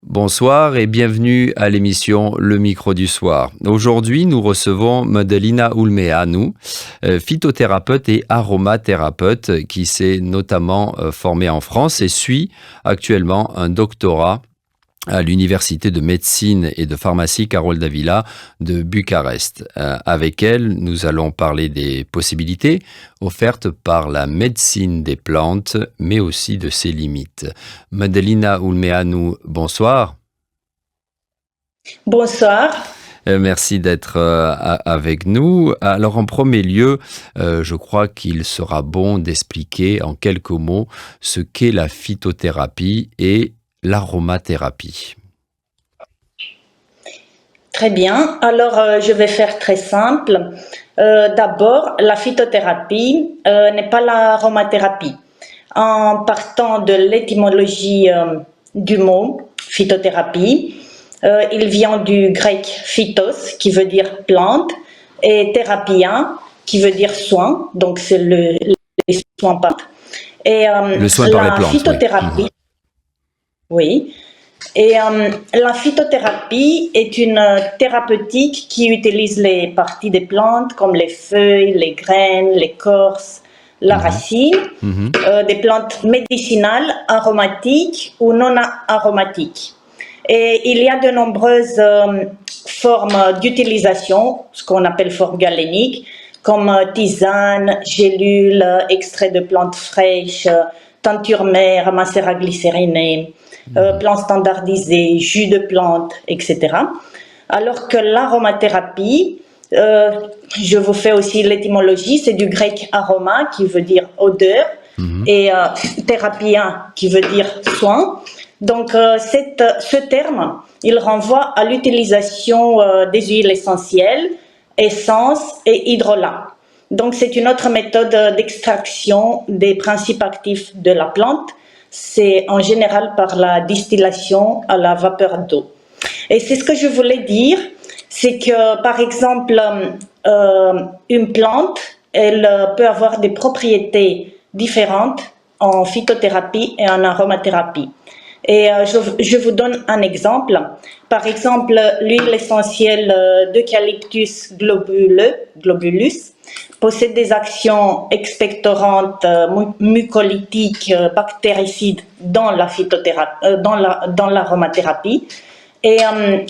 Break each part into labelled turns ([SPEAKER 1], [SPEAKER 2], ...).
[SPEAKER 1] Bonsoir et bienvenue à l'émission Le Micro du Soir. Aujourd'hui, nous recevons Madalina Ulmeanu, phytothérapeute et aromathérapeute qui s'est notamment formée en France et suit actuellement un doctorat à l'Université de médecine et de pharmacie Carol Davila de Bucarest. Avec elle, nous allons parler des possibilités offertes par la médecine des plantes, mais aussi de ses limites. Madalina Ulmeanu, bonsoir.
[SPEAKER 2] Bonsoir.
[SPEAKER 1] Merci d'être avec nous. Alors en premier lieu, je crois qu'il sera bon d'expliquer en quelques mots ce qu'est la phytothérapie et l'aromathérapie.
[SPEAKER 2] Très bien. Alors, je vais faire très simple. D'abord, la phytothérapie n'est pas l'aromathérapie. En partant de l'étymologie du mot phytothérapie, il vient du grec phytos, qui veut dire plante, et thérapia, qui veut dire soin. Donc, c'est les soins plantes. Et
[SPEAKER 1] le soin par les plantes,
[SPEAKER 2] phytothérapie, oui. Et la phytothérapie est une thérapeutique qui utilise les parties des plantes comme les feuilles, les graines, l'écorce, la racine, des plantes médicinales, aromatiques ou non aromatiques. Et il y a de nombreuses formes d'utilisation, ce qu'on appelle formes galéniques, comme tisane, gélules, extraits de plantes fraîches, teinture mère, macérat glycériné, plans standardisés, jus de plantes, etc. Alors que l'aromathérapie, je vous fais aussi l'étymologie, c'est du grec aroma qui veut dire odeur et thérapien qui veut dire soin. Donc ce terme, il renvoie à l'utilisation des huiles essentielles, essences et hydrolats. Donc c'est une autre méthode d'extraction des principes actifs de la plante. C'est en général par la distillation à la vapeur d'eau. Et c'est ce que je voulais dire, c'est que par exemple, une plante, elle peut avoir des propriétés différentes en phytothérapie et en aromathérapie. Et je vous donne un exemple. Par exemple, l'huile essentielle d'Eucalyptus globulus possède des actions expectorantes, mucolytiques, bactéricides dans la phytothérapie, dans l'aromathérapie. Et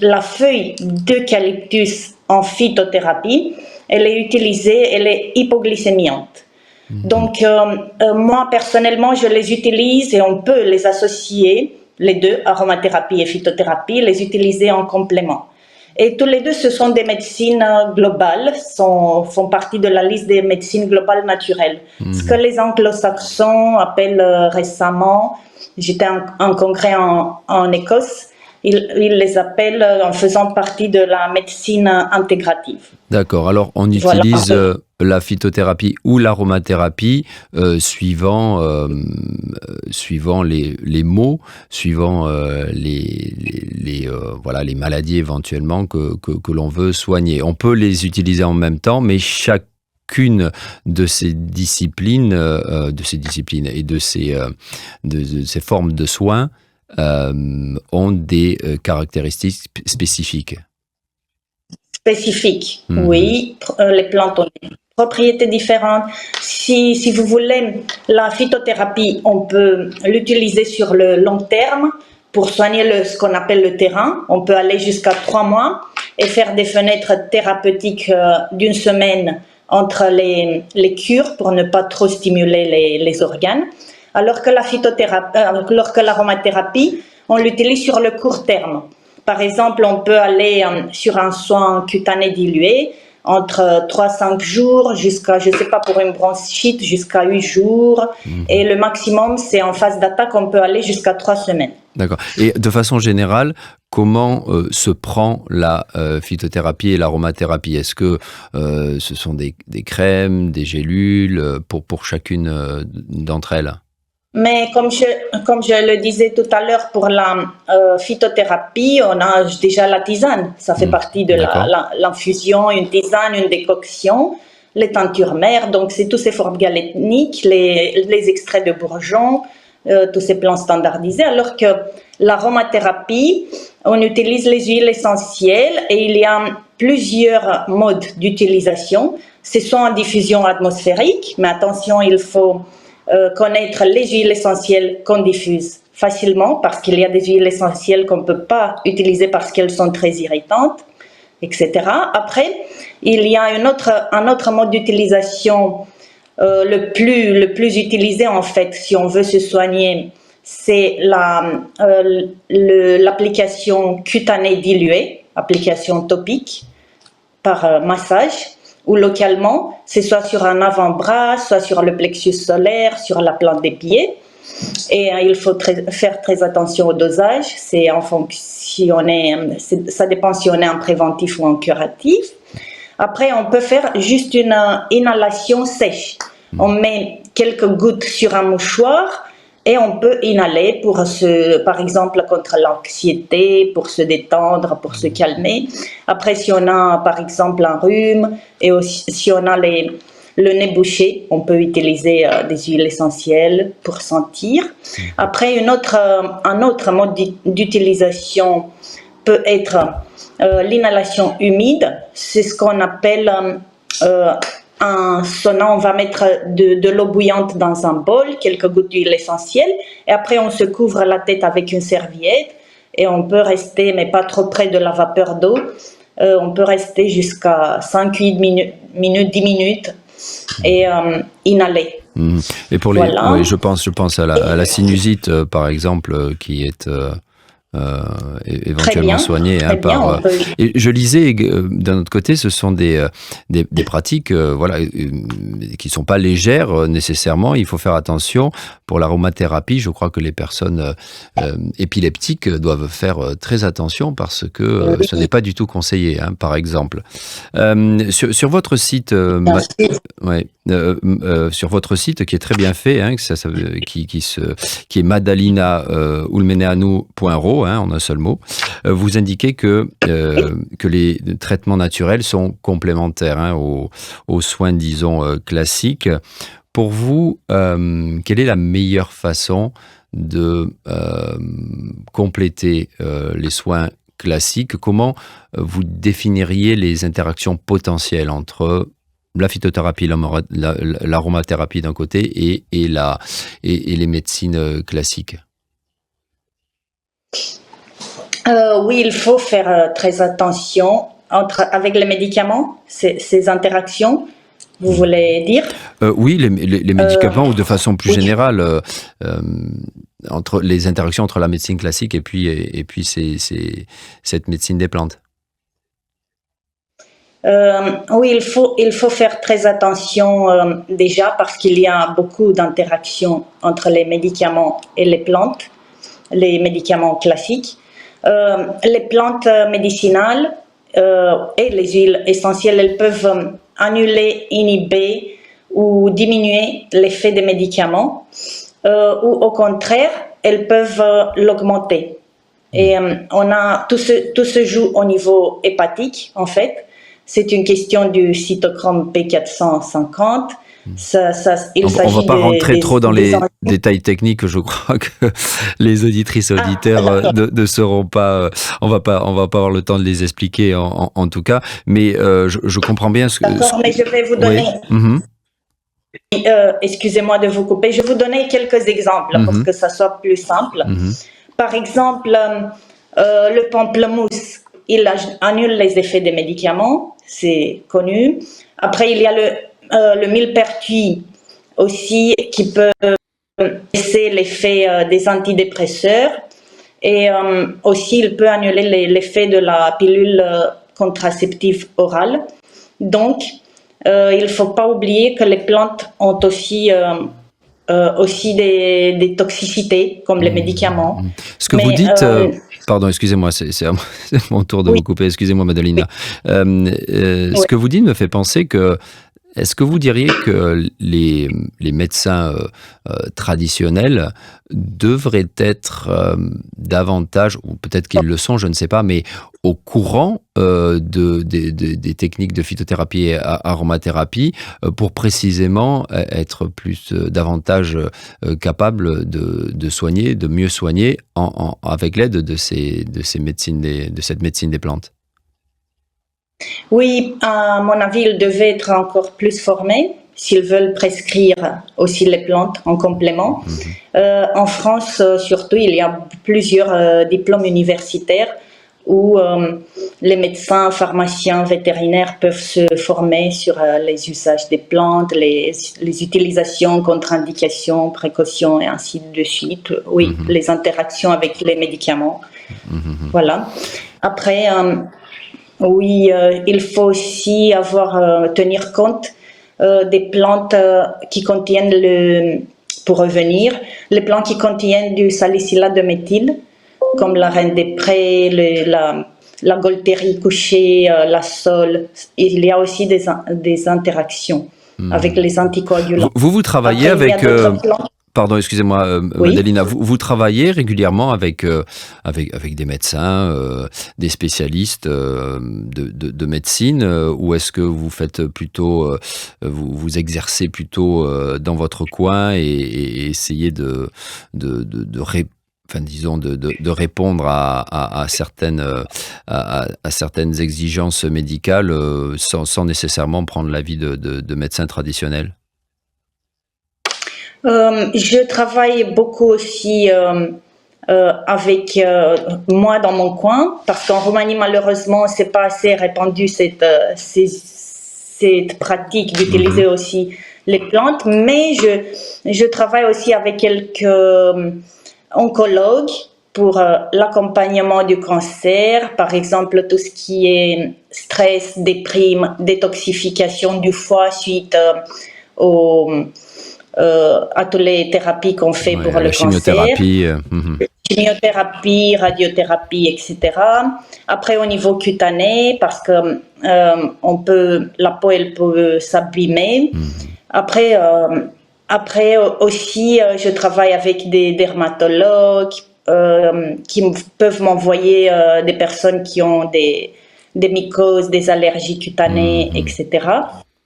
[SPEAKER 2] la feuille d'eucalyptus en phytothérapie, elle est utilisée, elle est hypoglycémiante. Donc, moi, personnellement, je les utilise et on peut les associer, les deux, aromathérapie et phytothérapie, les utiliser en complément. Et tous les deux, ce sont des médecines globales, font partie de la liste des médecines globales naturelles. Ce que les anglo-saxons appellent récemment, j'étais en congrès en Écosse, ils les appellent en faisant partie de la médecine intégrative.
[SPEAKER 1] D'accord, alors on utilise la phytothérapie ou l'aromathérapie suivant les maux, suivant les maladies éventuellement que l'on veut soigner. On peut les utiliser en même temps, mais chacune de ces disciplines et de ces formes de soins ont des caractéristiques spécifiques.
[SPEAKER 2] Spécifiques, oui. Les plantes ont des propriétés différentes. Si vous voulez, la phytothérapie, on peut l'utiliser sur le long terme pour soigner ce qu'on appelle le terrain. On peut aller jusqu'à 3 mois et faire des fenêtres thérapeutiques d'une semaine entre les cures pour ne pas trop stimuler les organes. Alors que l'aromathérapie, on l'utilise sur le court terme. Par exemple, on peut aller sur un soin cutané dilué entre 3-5 jours jusqu'à, je ne sais pas, pour une bronchite, jusqu'à 8 jours. Et le maximum, c'est en phase d'attaque, on peut aller jusqu'à 3 semaines.
[SPEAKER 1] D'accord. Et de façon générale, comment se prend la phytothérapie et l'aromathérapie? Est-ce que ce sont des crèmes, des gélules pour chacune d'entre elles?
[SPEAKER 2] Mais comme je le disais tout à l'heure, pour la phytothérapie, on a déjà la tisane. Ça fait partie de l'infusion, une tisane, une décoction, les teintures mères. Donc, c'est tous ces formes galéniques, les extraits de bourgeons, tous ces plants standardisés, alors que l'aromathérapie, on utilise les huiles essentielles et il y a plusieurs modes d'utilisation. C'est soit en diffusion atmosphérique, mais attention, il faut connaître les huiles essentielles qu'on diffuse facilement parce qu'il y a des huiles essentielles qu'on ne peut pas utiliser parce qu'elles sont très irritantes, etc. Après, il y a un autre mode d'utilisation le plus utilisé en fait si on veut se soigner, c'est l'application cutanée diluée, application topique par massage ou localement, c'est soit sur un avant-bras, soit sur le plexus solaire, sur la plante des pieds. Et il faut faire très attention au dosage, c'est en fonction, ça dépend si on est en préventif ou en curatif. Après, on peut faire juste une inhalation sèche. On met quelques gouttes sur un mouchoir et on peut inhaler par exemple, contre l'anxiété, pour se détendre, pour se calmer. Après, si on a, par exemple, un rhume et aussi, si on a le nez bouché, on peut utiliser des huiles essentielles pour sentir. Après, un autre mode d'utilisation peut être l'inhalation humide. C'est ce qu'on appelle un sauna. On va mettre de l'eau bouillante dans un bol, quelques gouttes d'huile essentielle, et après on se couvre la tête avec une serviette et on peut rester, mais pas trop près de la vapeur d'eau, on peut rester jusqu'à 5-8 minutes, 10 minutes et inhaler.
[SPEAKER 1] Et pour voilà. Oui, je pense à la sinusite, par exemple, qui est éventuellement soignée et je lisais d'un autre côté, ce sont des pratiques voilà, qui sont pas légères nécessairement. Il faut faire attention pour l'aromathérapie. Je crois que les personnes épileptiques doivent faire très attention parce que ce n'est pas du tout conseillé, hein, par exemple. Sur votre site, sur votre site qui est très bien fait, hein, qui est madalinaulmeneanu.ro, hein, en un seul mot, vous indiquez que les traitements naturels sont complémentaires, hein, aux soins, disons, classiques. Pour vous, quelle est la meilleure façon de compléter les soins classiques? Comment vous définiriez les interactions potentielles entre la phytothérapie, l'aromathérapie d'un côté et les médecines classiques?
[SPEAKER 2] Oui, il faut faire très attention avec les médicaments, ces interactions, vous voulez dire?
[SPEAKER 1] Oui, les médicaments ou de façon plus générale, entre les interactions entre la médecine classique et puis cette médecine des plantes.
[SPEAKER 2] Oui, il faut faire très attention déjà parce qu'il y a beaucoup d'interactions entre les médicaments et les plantes, les médicaments classiques. Les plantes médicinales et les huiles essentielles, elles peuvent annuler, inhiber ou diminuer l'effet des médicaments ou au contraire, elles peuvent l'augmenter. Et tout se joue au niveau hépatique en fait. C'est une question du cytochrome P450. On
[SPEAKER 1] ne va pas rentrer trop dans les détails techniques. Je crois que les auditrices et auditeurs ne seront pas. On va pas avoir le temps de les expliquer en tout cas. Mais je comprends bien ce que.
[SPEAKER 2] D'accord, mais je vais vous donner. Oui. Excusez-moi de vous couper. Je vais vous donner quelques exemples pour que ça soit plus simple. Par exemple, le pamplemousse. Il annule les effets des médicaments, c'est connu. Après, il y a le millepertuis aussi qui peut laisser l'effet des antidépresseurs. Et aussi, il peut annuler l'effet de la pilule contraceptive orale. Donc, il ne faut pas oublier que les plantes ont aussi des toxicités, comme les médicaments.
[SPEAKER 1] Ce que vous dites... Pardon, excusez-moi, c'est mon tour de vous couper. Excusez-moi, Madalina. Ce que vous dites me fait penser que Est-ce que vous diriez que les médecins traditionnels devraient être davantage, ou peut-être qu'ils le sont, je ne sais pas, mais au courant des techniques de phytothérapie et aromathérapie pour précisément être davantage capables de soigner, de mieux soigner avec l'aide de cette médecine des plantes?
[SPEAKER 2] Oui, à mon avis, ils devaient être encore plus formés s'ils veulent prescrire aussi les plantes en complément. En France, surtout, il y a plusieurs diplômes universitaires où les médecins, pharmaciens, vétérinaires peuvent se former sur les usages des plantes, les utilisations, contre-indications, précautions et ainsi de suite. Oui, les interactions avec les médicaments. Voilà. Après, oui, il faut aussi tenir compte des plantes qui contiennent pour revenir, les plantes qui contiennent du salicylate de méthyle, comme la reine des prés, la Gaultérie couchée, la sole. Il y a aussi des interactions avec les anticoagulants.
[SPEAKER 1] Vous travaillez
[SPEAKER 2] Après,
[SPEAKER 1] avec... Pardon, excusez-moi,
[SPEAKER 2] Oui.
[SPEAKER 1] Madalina, vous travaillez régulièrement avec des médecins, des spécialistes de médecine, ou est-ce que vous faites plutôt, vous exercez plutôt dans votre coin et essayez de répondre à certaines exigences médicales sans nécessairement prendre l'avis de médecins traditionnels?
[SPEAKER 2] Je travaille beaucoup aussi avec moi dans mon coin, parce qu'en Roumanie, malheureusement, c'est pas assez répandu cette pratique d'utiliser aussi les plantes, mais je travaille aussi avec quelques oncologues pour l'accompagnement du cancer, par exemple tout ce qui est stress, déprime, détoxification du foie suite à toutes les thérapies qu'on fait pour le
[SPEAKER 1] chimiothérapie,
[SPEAKER 2] cancer. Chimiothérapie, radiothérapie, etc. Après, au niveau cutané, parce que la peau, elle peut s'abîmer. Après aussi, je travaille avec des dermatologues qui peuvent m'envoyer des personnes qui ont des mycoses, des allergies cutanées, etc.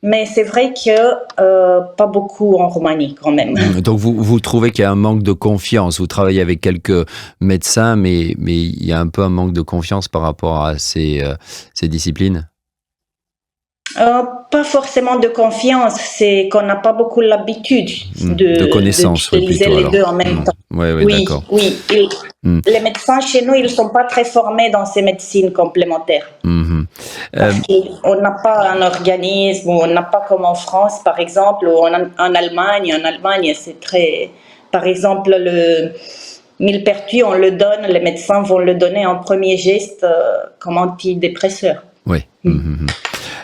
[SPEAKER 2] Mais c'est vrai que pas beaucoup en Roumanie quand même.
[SPEAKER 1] Donc vous trouvez qu'il y a un manque de confiance. Vous travaillez avec quelques médecins, mais il y a un peu un manque de confiance par rapport à ces disciplines?
[SPEAKER 2] Pas forcément de confiance, c'est qu'on n'a pas beaucoup l'habitude
[SPEAKER 1] de connaissance,
[SPEAKER 2] d'utiliser les deux en même temps.
[SPEAKER 1] Oui, d'accord.
[SPEAKER 2] Oui. Les médecins chez nous, ils ne sont pas très formés dans ces médecines complémentaires. Parce qu'on n'a pas un organisme, on n'a pas comme en France, par exemple, ou en Allemagne. En Allemagne, c'est très... Par exemple, le millepertuis, on le donne, les médecins vont le donner en premier geste comme antidépresseur.
[SPEAKER 1] Oui.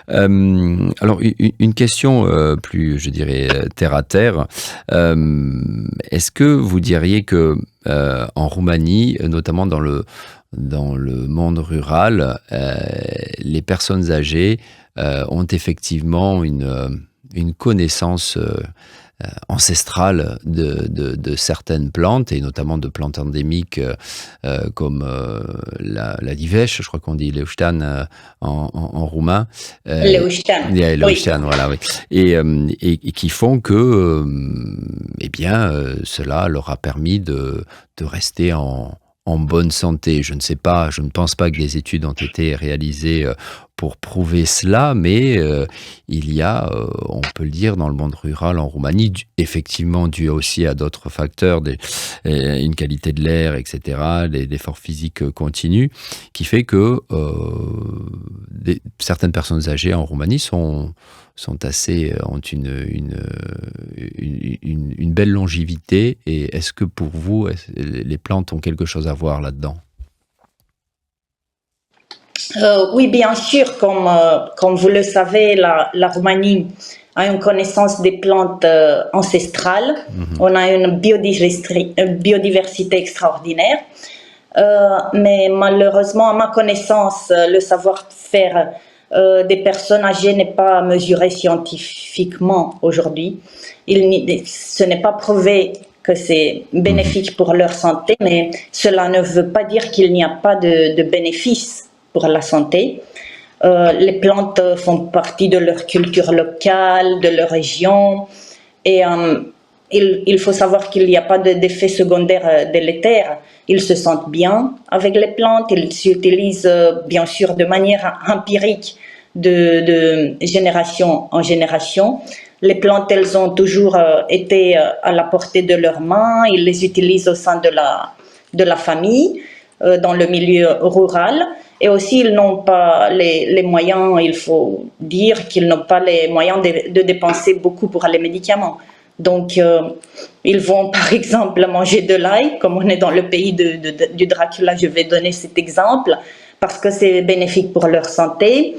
[SPEAKER 1] Alors, une question plus, je dirais, terre à terre. Est-ce que vous diriez que en Roumanie, notamment dans le monde rural, les personnes âgées ont effectivement une connaissance ancestrale de certaines plantes, et notamment de plantes endémiques comme la divèche, je crois qu'on dit leuștean en roumain.
[SPEAKER 2] Leuștean.
[SPEAKER 1] Leuștean, voilà, oui. Et qui font que, cela leur a permis de rester en bonne santé. Je ne pense pas que des études ont été réalisées pour prouver cela, mais il y a, on peut le dire, dans le monde rural en Roumanie, effectivement dû aussi à d'autres facteurs, une qualité de l'air, etc., l'effort physique continu, qui fait que certaines personnes âgées en Roumanie ont une belle longévité. Et est-ce que pour vous, les plantes ont quelque chose à voir là-dedans?
[SPEAKER 2] Oui, bien sûr, comme vous le savez, la Roumanie a une connaissance des plantes ancestrales. On a une biodiversité extraordinaire. Mais malheureusement, à ma connaissance, le savoir-faire des personnes âgées n'est pas mesuré scientifiquement aujourd'hui. Ce n'est pas prouvé que c'est bénéfique pour leur santé, mais cela ne veut pas dire qu'il n'y a pas de bénéfices pour la santé. Les plantes font partie de leur culture locale, de leur région, et il faut savoir qu'il n'y a pas d'effet secondaire délétère. Ils se sentent bien avec les plantes, ils s'utilisent bien sûr de manière empirique de génération en génération. Les plantes, elles ont toujours été à la portée de leurs mains, ils les utilisent au sein de la famille, dans le milieu rural. Et aussi, ils n'ont pas les moyens, il faut dire qu'ils n'ont pas les moyens de dépenser beaucoup pour les médicaments. Donc, ils vont par exemple manger de l'ail, comme on est dans le pays du Dracula, je vais donner cet exemple, parce que c'est bénéfique pour leur santé.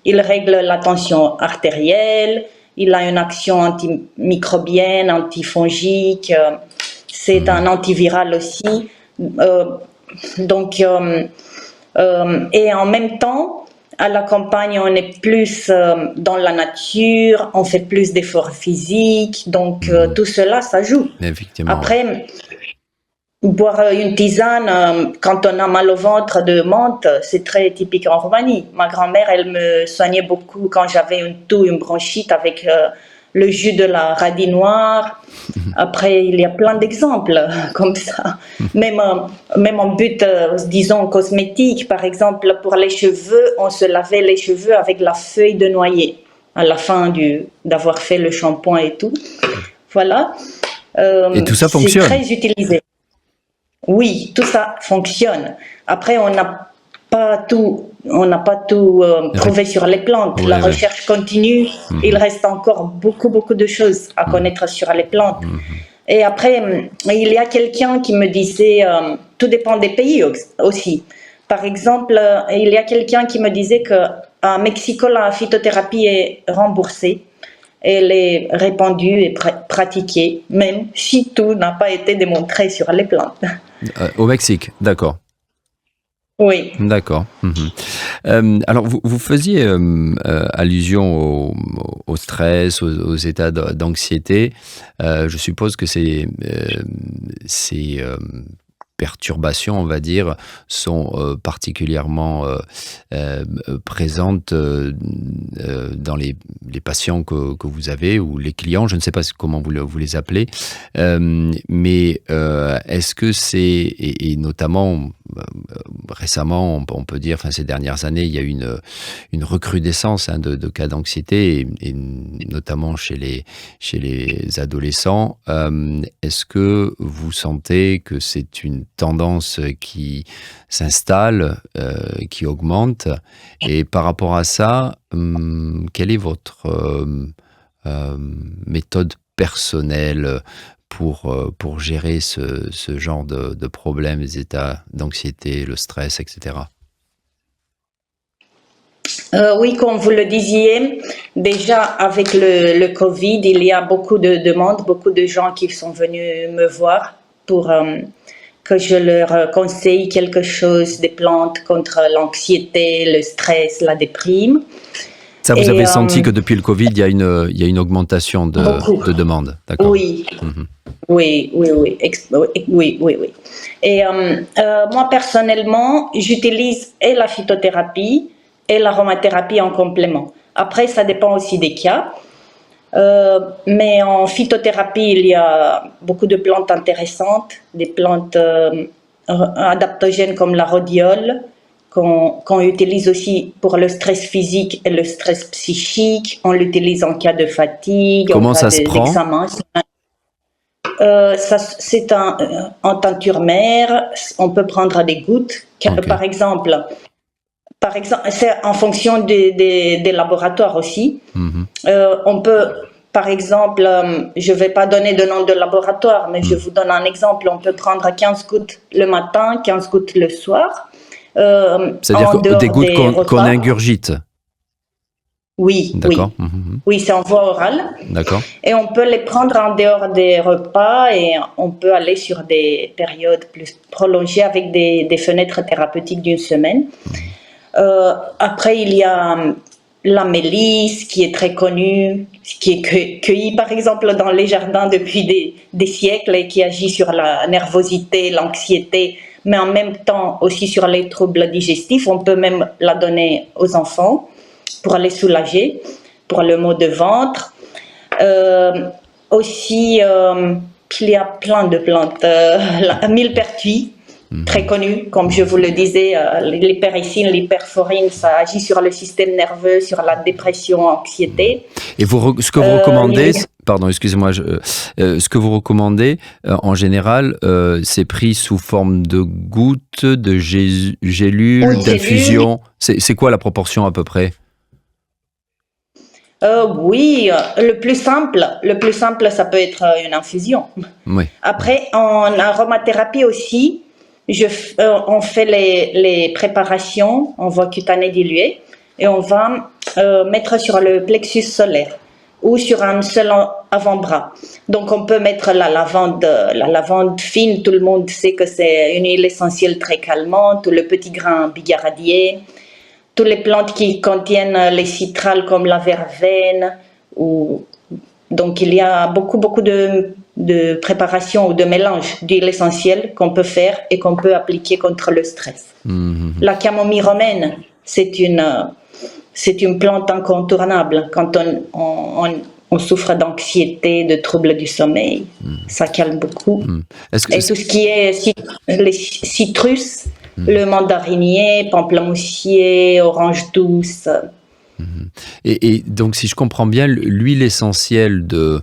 [SPEAKER 2] Ils règlent la tension artérielle, il a une action antimicrobienne, antifongique, c'est un antiviral aussi. Et en même temps, à la campagne, on est plus dans la nature, on fait plus d'efforts physiques, donc tout cela, ça joue.
[SPEAKER 1] Effectivement.
[SPEAKER 2] Après, boire une tisane quand on a mal au ventre de menthe, c'est très typique en Roumanie. Ma grand-mère, elle me soignait beaucoup quand j'avais une toux, une bronchite avec le jus de la radis noire. Après, il y a plein d'exemples comme ça. Même en but, disons, cosmétique, par exemple, pour les cheveux, on se lavait les cheveux avec la feuille de noyer à la fin d'avoir fait le shampoing et tout. Voilà.
[SPEAKER 1] Et tout ça fonctionne.
[SPEAKER 2] C'est très utilisé. Oui, tout ça fonctionne. Après, on n'a pas tout prouvé sur les plantes. La recherche continue. Il reste encore beaucoup de choses à connaître sur les plantes. Et après, il y a quelqu'un qui me disait, tout dépend des pays aussi. Par exemple, il y a quelqu'un qui me disait qu'à Mexico, la phytothérapie est remboursée. Elle est répandue et pratiquée, même si tout n'a pas été démontré sur les plantes.
[SPEAKER 1] Au Mexique, d'accord.
[SPEAKER 2] Oui.
[SPEAKER 1] D'accord. Alors, vous faisiez allusion au stress, aux états d'anxiété. Je suppose que ces perturbations, on va dire, sont particulièrement présentes dans les patients que vous avez ou les clients, je ne sais pas comment vous les appelez, mais est-ce que c'est, et notamment récemment, on peut dire, ces dernières années, il y a eu une recrudescence de cas d'anxiété, et notamment chez les adolescents. Est-ce que vous sentez que c'est une tendance qui s'installe, qui augmente? Et par rapport à ça, quelle est votre méthode personnelle pour gérer ce genre de problèmes, les états d'anxiété, le stress, etc.
[SPEAKER 2] Oui, comme vous le disiez, déjà avec le Covid, il y a beaucoup de demandes, beaucoup de gens qui sont venus me voir pour que je leur conseille quelque chose, des plantes contre l'anxiété, le stress, la déprime.
[SPEAKER 1] Ça, vous avez senti que depuis le Covid, il y a une augmentation de demandes, d'accord?
[SPEAKER 2] Oui. Oui. Et moi, personnellement, j'utilise et la phytothérapie et l'aromathérapie en complément. Après, ça dépend aussi des cas. Mais en phytothérapie, il y a beaucoup de plantes intéressantes, des plantes adaptogènes comme la rhodiole, qu'on utilise aussi pour le stress physique et le stress psychique. On l'utilise en cas de fatigue,
[SPEAKER 1] Comment
[SPEAKER 2] en
[SPEAKER 1] ça
[SPEAKER 2] cas
[SPEAKER 1] se prend?
[SPEAKER 2] d'examen. C'est en teinture mère. On peut prendre des gouttes.
[SPEAKER 1] Okay.
[SPEAKER 2] Par exemple, c'est en fonction des laboratoires aussi. On peut, par exemple, je ne vais pas donner de nom de laboratoire, mais je vous donne un exemple. On peut prendre 15 gouttes le matin, 15 gouttes le soir.
[SPEAKER 1] C'est-à-dire des gouttes qu'on ingurgite?
[SPEAKER 2] Oui,
[SPEAKER 1] d'accord.
[SPEAKER 2] Oui, c'est en voie orale.
[SPEAKER 1] D'accord.
[SPEAKER 2] Et on peut les prendre en dehors des repas et on peut aller sur des périodes plus prolongées avec des fenêtres thérapeutiques d'une semaine. Après, il y a la mélisse, qui est très connue, qui est cueillie par exemple dans les jardins depuis des siècles et qui agit sur la nervosité, l'anxiété, mais en même temps aussi sur les troubles digestifs. On peut même la donner aux enfants pour les soulager, pour le maux de ventre. Aussi, il y a plein de plantes. La millepertuis, très connue, comme je vous le disais, l'hypericine, l'hyperforine, ça agit sur le système nerveux, sur la dépression, anxiété.
[SPEAKER 1] Et ce que vous recommandez, pardon, excusez-moi, ce que vous recommandez, en général, c'est pris sous forme de gouttes, de gélules, d'infusions. C'est quoi la proportion à peu près?
[SPEAKER 2] Oui, le plus simple, ça peut être une infusion.
[SPEAKER 1] Oui.
[SPEAKER 2] Après, en aromathérapie aussi, on fait les préparations en voie cutanée diluée et on va mettre sur le plexus solaire ou sur un seul avant-bras. Donc on peut mettre la lavande fine, tout le monde sait que c'est une huile essentielle très calmante, ou le petit grain bigaradier, toutes les plantes qui contiennent les citrales comme la verveine. Donc il y a beaucoup de préparations ou de mélanges d'huile essentielle qu'on peut faire et qu'on peut appliquer contre le stress. La camomille romaine, c'est une plante incontournable quand on souffre d'anxiété, de troubles du sommeil. Ça calme beaucoup. Et tout ce qui est les citrus, le mandarinier, pamplemoussier, orange douce.
[SPEAKER 1] Et donc, si je comprends bien, l'huile essentielle de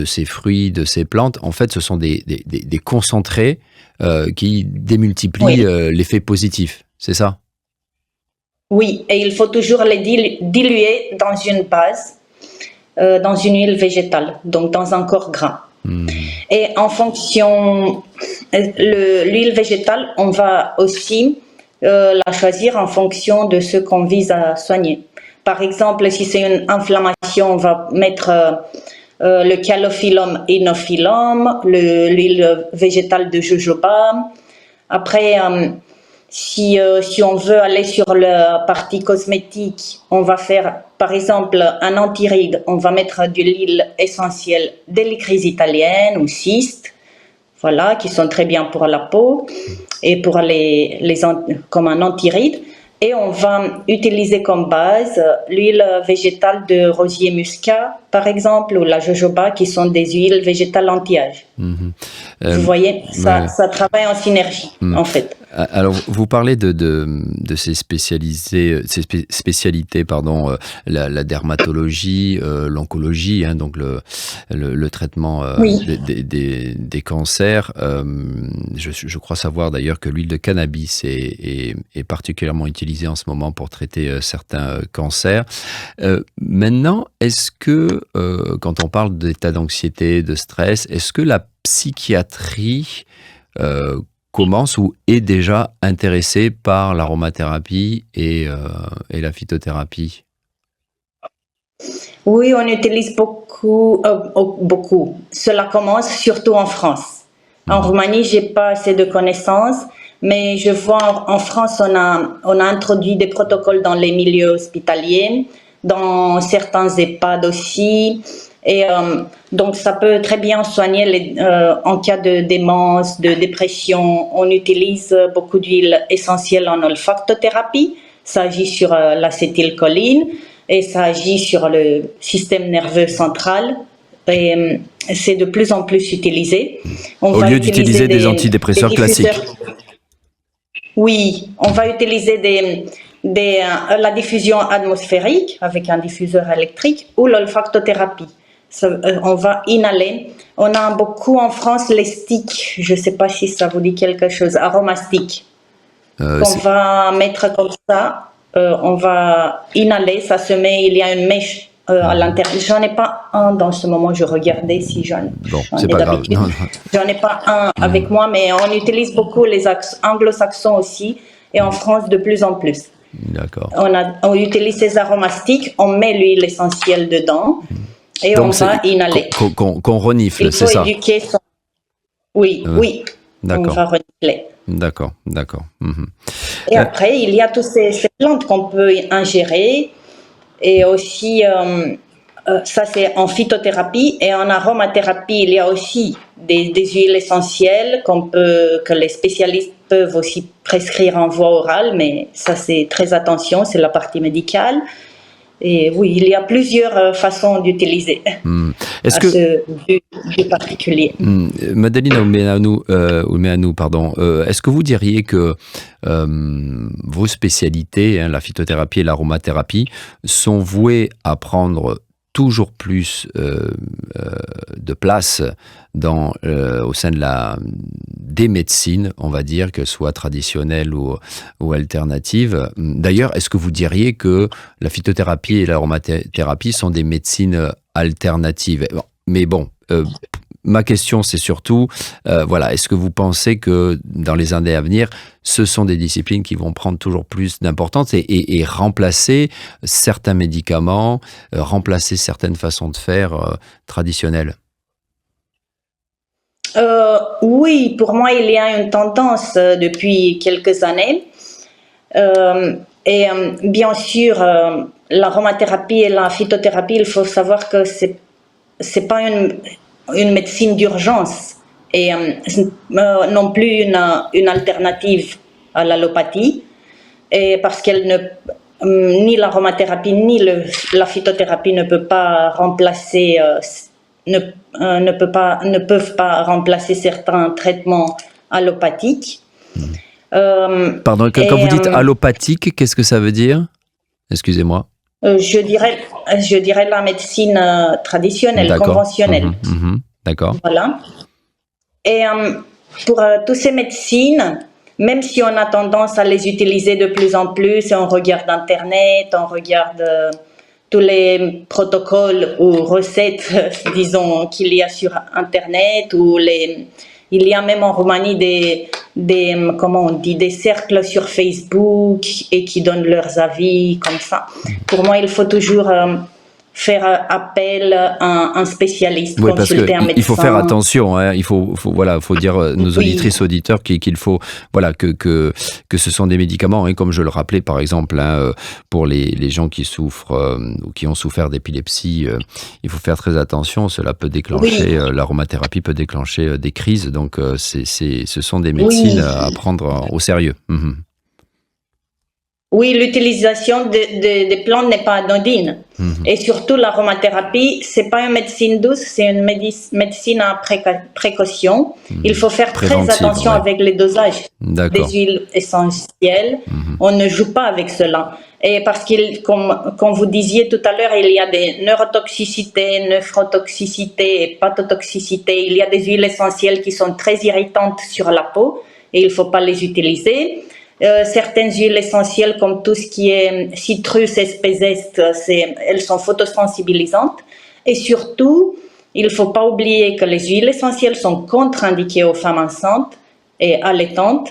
[SPEAKER 1] ces fruits, de ces plantes, en fait, ce sont des concentrés qui démultiplient l'effet positif. C'est ça?
[SPEAKER 2] Oui, et il faut toujours les diluer dans une base, dans une huile végétale, donc dans un corps gras. Et en fonction, l'huile végétale, on va aussi la choisir en fonction de ce qu'on vise à soigner. Par exemple, si c'est une inflammation, on va mettre le Calophyllum inophyllum, l'huile végétale de jojoba. Après, si on veut aller sur la partie cosmétique, on va faire par exemple un antiride, on va mettre de l'huile essentielle d'hélicryse italienne ou cyste, voilà, qui sont très bien pour la peau et pour comme un antiride. Et on va utiliser comme base l'huile végétale de rosier muscat, par exemple, ou la jojoba, qui sont des huiles végétales anti-âge. Vous voyez, ça travaille en synergie, en fait.
[SPEAKER 1] Alors, vous parlez de ces spécialités, la dermatologie, l'oncologie, hein, donc le traitement des cancers. Je crois savoir d'ailleurs que l'huile de cannabis est particulièrement utilisée en ce moment pour traiter certains cancers. Maintenant, est-ce que, quand on parle d'état d'anxiété, de stress, est-ce que la psychiatrie commence ou est déjà intéressée par l'aromathérapie et la phytothérapie?
[SPEAKER 2] Oui, on utilise beaucoup. Cela commence surtout en France. En Roumanie, j'ai pas assez de connaissances, mais je vois en France, on a introduit des protocoles dans les milieux hospitaliers, dans certains EHPAD aussi. Et donc, ça peut très bien soigner en cas de démence, de dépression. On utilise beaucoup d'huiles essentielles en olfactothérapie. Ça agit sur l'acétylcholine et ça agit sur le système nerveux central. Et c'est de plus en plus utilisé.
[SPEAKER 1] Au lieu d'utiliser des antidépresseurs classiques.
[SPEAKER 2] Oui, on va utiliser la diffusion atmosphérique avec un diffuseur électrique ou l'olfactothérapie. On va inhaler. On a beaucoup en France les sticks. Je ne sais pas si ça vous dit quelque chose. Aromastic. On va mettre comme ça. On va inhaler. Ça se met. Il y a une mèche à l'intérieur. J'en ai pas un dans ce moment. Je regardais si j'en
[SPEAKER 1] c'est pas grave.
[SPEAKER 2] J'en ai pas un avec moi, mais on utilise beaucoup les anglo-saxons aussi et en France de plus en plus.
[SPEAKER 1] D'accord.
[SPEAKER 2] On utilise ces aromastiques. On met l'huile essentielle dedans. Et donc on va inhaler.
[SPEAKER 1] Qu'on renifle, c'est ça?
[SPEAKER 2] Il faut éduquer son... Oui.
[SPEAKER 1] D'accord.
[SPEAKER 2] On va renifler.
[SPEAKER 1] D'accord.
[SPEAKER 2] Et après, il y a toutes ces plantes qu'on peut ingérer Et aussi, ça c'est en phytothérapie. Et en aromathérapie, il y a aussi des huiles essentielles que les spécialistes peuvent aussi prescrire en voie orale, mais ça c'est très attention, c'est la partie médicale. Et oui, il y a plusieurs façons d'utiliser
[SPEAKER 1] Est-ce
[SPEAKER 2] à
[SPEAKER 1] que
[SPEAKER 2] ce but particulier.
[SPEAKER 1] Madalina Ulmeanu, pardon, est-ce que vous diriez que vos spécialités, la phytothérapie et l'aromathérapie, sont vouées à prendre toujours plus de place au sein des médecines, on va dire, qu'elles soient traditionnelles ou alternatives? D'ailleurs, est-ce que vous diriez que la phytothérapie et l'aromathérapie sont des médecines alternatives? Mais bon, ma question, c'est surtout, est-ce que vous pensez que dans les années à venir, ce sont des disciplines qui vont prendre toujours plus d'importance et remplacer certains médicaments, remplacer certaines façons de faire traditionnelles?
[SPEAKER 2] Oui, pour moi, il y a une tendance depuis quelques années. Bien sûr, l'aromathérapie et la phytothérapie, il faut savoir que c'est pas une médecine d'urgence et non plus une alternative à l'allopathie, et parce ni l'aromathérapie ni la phytothérapie ne peut pas remplacer ne peuvent pas remplacer certains traitements allopathiques.
[SPEAKER 1] Pardon, quand vous dites allopathique, qu'est-ce que ça veut dire? Excusez-moi.
[SPEAKER 2] Je dirais la médecine traditionnelle, conventionnelle.
[SPEAKER 1] D'accord.
[SPEAKER 2] Voilà. Et pour toutes ces médecines, même si on a tendance à les utiliser de plus en plus, et on regarde Internet, on regarde tous les protocoles ou recettes, disons, qu'il y a sur Internet, il y a même en Roumanie comment on dit, des cercles sur Facebook et qui donnent leurs avis comme ça. Pour moi, il faut toujours faire appel à un spécialiste,
[SPEAKER 1] oui, consulter un médecin. Il faut faire attention, hein. Il faut dire nos auditrices, auditeurs qu'il faut, que ce sont des médicaments, hein, comme je le rappelais par exemple, hein, pour les gens qui souffrent ou qui ont souffert d'épilepsie, il faut faire très attention. Cela peut déclencher, l'aromathérapie peut déclencher des crises, donc ce sont des médecines à prendre au sérieux.
[SPEAKER 2] Oui, l'utilisation des plantes n'est pas anodine. Et surtout, l'aromathérapie, c'est pas une médecine douce, c'est une médecine à précaution. Il faut faire très attention avec les dosages des huiles essentielles. On ne joue pas avec cela. Et parce comme vous disiez tout à l'heure, il y a des neurotoxicités, nephrotoxicités et patotoxicités. Il y a des huiles essentielles qui sont très irritantes sur la peau et il ne faut pas les utiliser. Certaines huiles essentielles comme tout ce qui est citrus, espèces zeste, elles sont photosensibilisantes. Et surtout, il ne faut pas oublier que les huiles essentielles sont contre-indiquées aux femmes enceintes et allaitantes.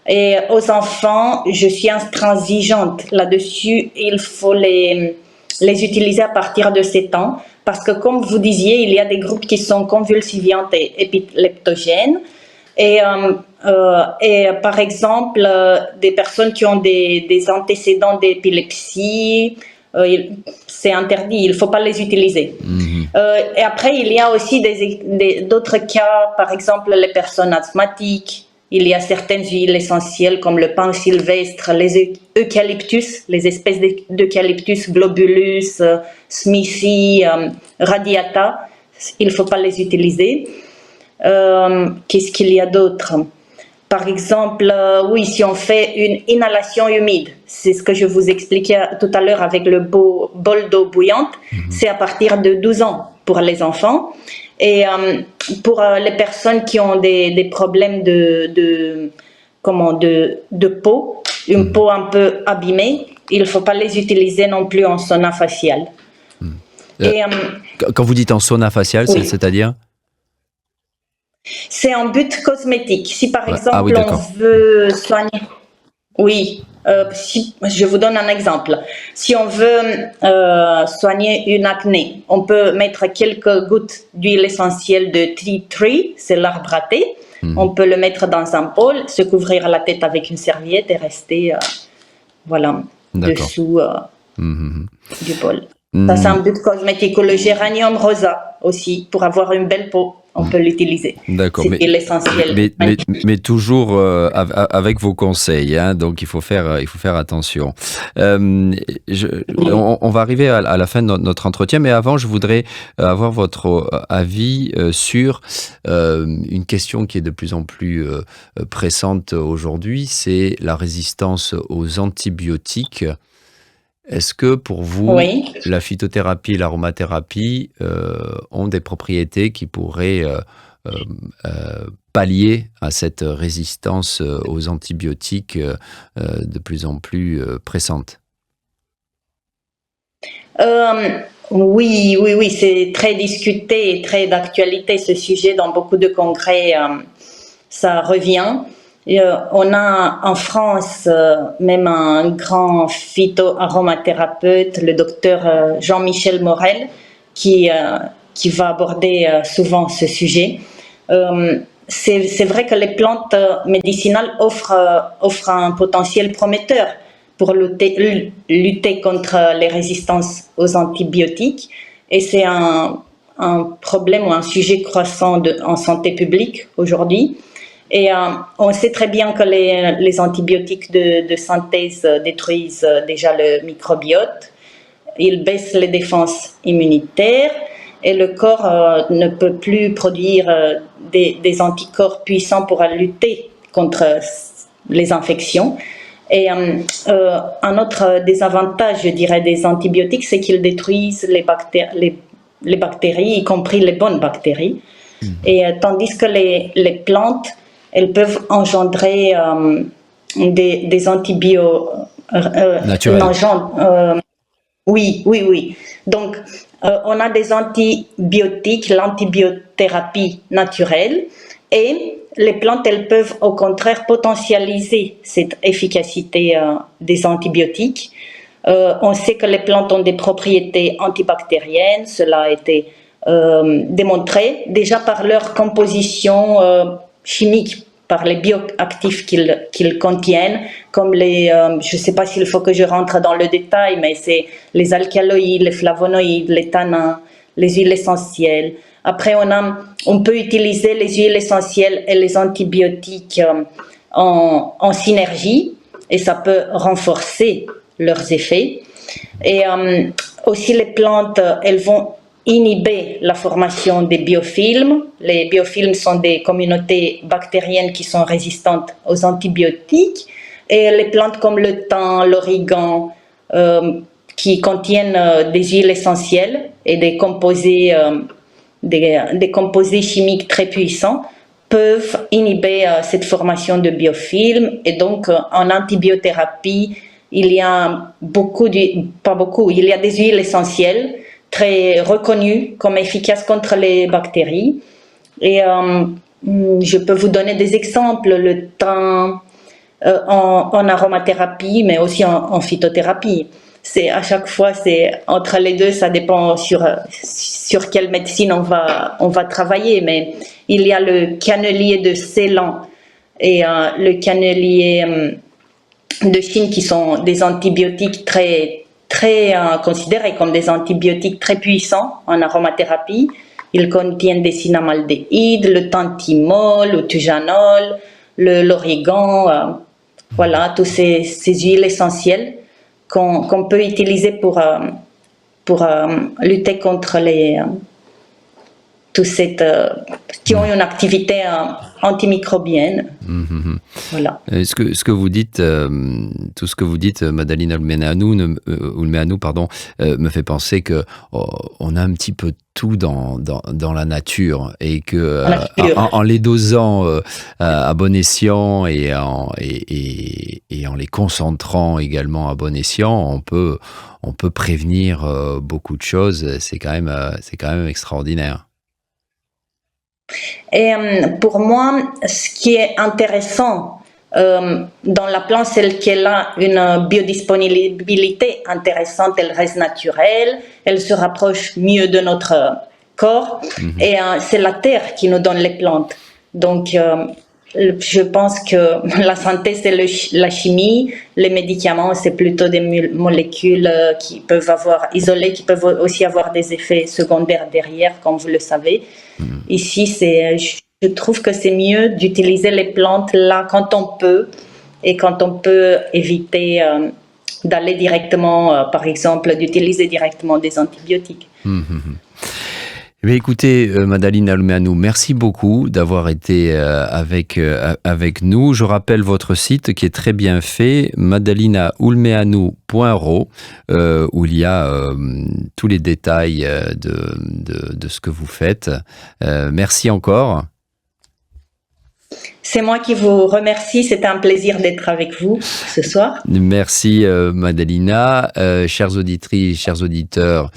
[SPEAKER 2] Et aux enfants, je suis intransigeante là-dessus. Il faut les utiliser à partir de 7 ans. Parce que comme vous disiez, il y a des groupes qui sont convulsiviantes et épileptogènes. Et par exemple, des personnes qui ont des antécédents d'épilepsie, c'est interdit, il ne faut pas les utiliser. Et après, il y a aussi d'autres cas, par exemple les personnes asthmatiques. Il y a certaines huiles essentielles comme le pin sylvestre, les eucalyptus, les espèces d'eucalyptus globulus, smithi, radiata. Il ne faut pas les utiliser. Qu'est-ce qu'il y a d'autre? Par exemple, si on fait une inhalation humide, c'est ce que je vous expliquais tout à l'heure avec le bol d'eau bouillante, c'est à partir de 12 ans pour les enfants. Et pour les personnes qui ont des problèmes de peau, une peau un peu abîmée, il ne faut pas les utiliser non plus en sauna facial.
[SPEAKER 1] Quand vous dites en sauna facial, c'est-à-dire?
[SPEAKER 2] C'est en but cosmétique. Si par exemple on veut soigner... je vous donne un exemple. Si on veut soigner une acné, on peut mettre quelques gouttes d'huile essentielle de tea tree, c'est l'arbre à thé. On peut le mettre dans un bol, se couvrir la tête avec une serviette et rester dessous du bol. Ça, c'est un but cosmétique. Ou le géranium rosa aussi, pour avoir une belle peau. On peut l'utiliser.
[SPEAKER 1] D'accord,
[SPEAKER 2] c'est l'essentiel.
[SPEAKER 1] Mais toujours avec vos conseils, hein, donc il faut faire attention. On va arriver à la fin de notre entretien, mais avant, je voudrais avoir votre avis sur une question qui est de plus en plus pressante aujourd'hui, c'est la résistance aux antibiotiques. Est-ce que pour vous, la phytothérapie et l'aromathérapie ont des propriétés qui pourraient pallier à cette résistance aux antibiotiques de plus en plus pressante?
[SPEAKER 2] Oui, c'est très discuté et très d'actualité ce sujet dans beaucoup de congrès. Ça revient. On a en France même un grand phytoaromathérapeute, le docteur Jean-Michel Morel, qui va aborder souvent ce sujet. C'est vrai que les plantes médicinales offrent un potentiel prometteur pour lutter contre les résistances aux antibiotiques, et c'est un problème ou un sujet croissant en santé publique aujourd'hui. Et on sait très bien que les antibiotiques de synthèse détruisent déjà le microbiote, ils baissent les défenses immunitaires et le corps ne peut plus produire des anticorps puissants pour lutter contre les infections. Et un autre désavantage, je dirais, des antibiotiques, c'est qu'ils détruisent les bactéries, y compris les bonnes bactéries. Et tandis que les plantes, elles peuvent engendrer des antibiotiques
[SPEAKER 1] naturels.
[SPEAKER 2] Oui. Donc, on a des antibiotiques, l'antibiothérapie naturelle, et les plantes, elles peuvent au contraire potentialiser cette efficacité des antibiotiques. On sait que les plantes ont des propriétés antibactériennes, cela a été démontré déjà par leur composition chimique, par les bioactifs qu'ils contiennent, comme je ne sais pas s'il faut que je rentre dans le détail, mais c'est les alcaloïdes, les flavonoïdes, les tanins, les huiles essentielles. Après, on peut utiliser les huiles essentielles et les antibiotiques en synergie, et ça peut renforcer leurs effets. Et aussi, les plantes, elles vont inhiber la formation des biofilms. Les biofilms sont des communautés bactériennes qui sont résistantes aux antibiotiques. Et les plantes comme le thym, l'origan, qui contiennent des huiles essentielles et des composés chimiques très puissants, peuvent inhiber cette formation de biofilms. Et donc, en antibiothérapie, il y a il y a des huiles essentielles très reconnues comme efficaces contre les bactéries. Et je peux vous donner des exemples, le thym en aromathérapie, mais aussi en phytothérapie. À chaque fois, c'est entre les deux, ça dépend sur quelle médecine on va travailler. Mais il y a le cannelier de Ceylan et le cannelier de Chine, qui sont des antibiotiques très considérés comme des antibiotiques très puissants en aromathérapie. Ils contiennent des cinamaldéhydes, le tantimol, le tujanol, l'origan, voilà, tous ces huiles essentielles qu'on peut utiliser pour lutter contre qui ont une activité antimicrobienne. Voilà.
[SPEAKER 1] Ce que vous dites, tout ce que vous dites, Madalina Ulmeanu, me fait penser que on a un petit peu tout dans la nature, et que en les dosant à bon escient et en les concentrant également à bon escient, on peut prévenir beaucoup de choses. C'est quand même extraordinaire.
[SPEAKER 2] Et pour moi, ce qui est intéressant dans la plante, c'est qu'elle a une biodisponibilité intéressante, elle reste naturelle, elle se rapproche mieux de notre corps, et c'est la terre qui nous donne les plantes. Donc Je pense que la santé, c'est la chimie. Les médicaments, c'est plutôt des molécules qui peuvent avoir isolées, qui peuvent aussi avoir des effets secondaires derrière, comme vous le savez. Ici, je trouve que c'est mieux d'utiliser les plantes là quand on peut et quand on peut éviter d'aller directement, par exemple, d'utiliser directement des antibiotiques.
[SPEAKER 1] Mais écoutez, Madalina Ulmeanu, merci beaucoup d'avoir été avec nous. Je rappelle votre site qui est très bien fait, madalinaulmeanu.ro, où il y a tous les détails de ce que vous faites. Merci encore.
[SPEAKER 2] C'est moi qui vous remercie. C'était un plaisir d'être avec vous ce soir.
[SPEAKER 1] Merci Madalina. Chères auditrices, chers auditeurs,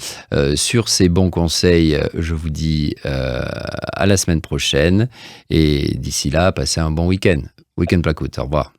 [SPEAKER 1] sur ces bons conseils, je vous dis à la semaine prochaine. Et d'ici là, passez un bon week-end. Week-end Placoute. Au revoir.